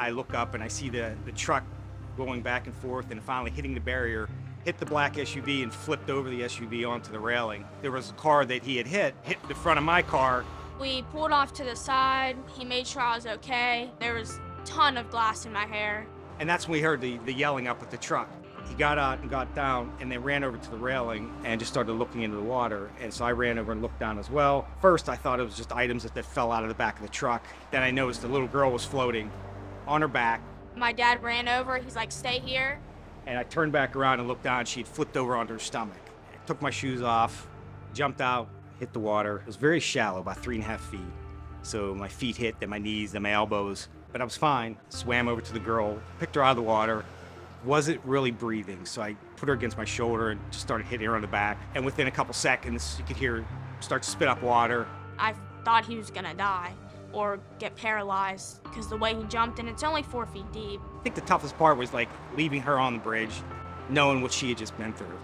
I look up and I see the truck going back and forth and finally hitting the barrier, hit the black SUV and flipped over the SUV onto the railing. There was a car that he had hit the front of my car. We pulled off to the side. He made sure I was okay. There was a ton of glass in my hair. And that's when we heard the yelling up at the truck. He got out and got down and then ran over to the railing and just started looking into the water. And so I ran over and looked down as well. First, I thought it was just items that fell out of the back of the truck. Then I noticed the little girl was floating on her back. My dad ran over. He's like, stay here. And I turned back around and looked down. She had flipped over onto her stomach. I took my shoes off, jumped out, hit the water. It was very shallow, about 3.5 feet. So my feet hit, then my knees, then my elbows. But I was fine. Swam over to the girl, picked her out of the water. Wasn't really breathing, so I put her against my shoulder and just started hitting her on the back. And within a couple seconds, you could hear her start to spit up water. I thought he was gonna die or get paralyzed because the way he jumped, and it's only 4 feet deep. I think the toughest part was like leaving her on the bridge, knowing what she had just been through.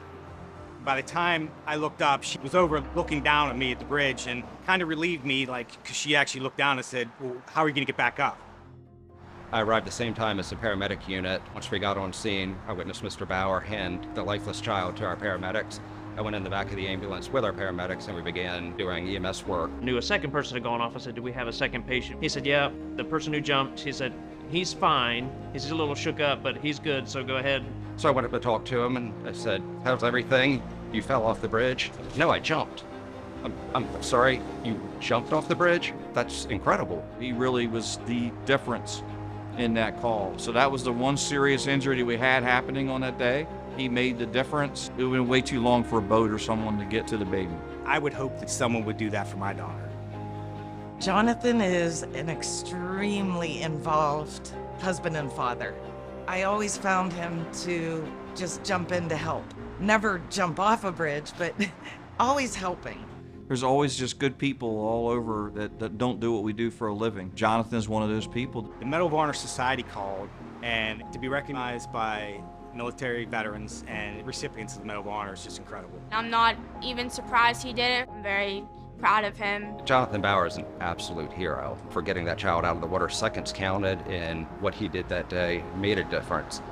By the time I looked up, she was over looking down at me at the bridge and kind of relieved me, like, because she actually looked down and said, well, how are you gonna get back up? I arrived the same time as the paramedic unit. Once we got on scene, I witnessed Mr. Bauer hand the lifeless child to our paramedics. I went in the back of the ambulance with our paramedics and we began doing EMS work. Knew a second person had gone off. I said, do we have a second patient? He said, yeah, the person who jumped, he said, he's fine. He's a little shook up, but he's good, so go ahead. So I went up to talk to him and I said, how's everything? You fell off the bridge? No, I jumped. I'm sorry, you jumped off the bridge? That's incredible. He really was the difference in that call. So that was the one serious injury that we had happening on that day. He made the difference. It would have been way too long for a boat or someone to get to the baby. I would hope that someone would do that for my daughter. Jonathan is an extremely involved husband and father. I always found him to just jump in to help. Never jump off a bridge, but always helping. There's always just good people all over that don't do what we do for a living. Jonathan's one of those people. The Medal of Honor Society called, and to be recognized by military veterans and recipients of the Medal of Honor is just incredible. I'm not even surprised he did it. I'm very proud of him. Jonathan Bauer is an absolute hero. For getting that child out of the water, seconds counted, and what he did that day made a difference.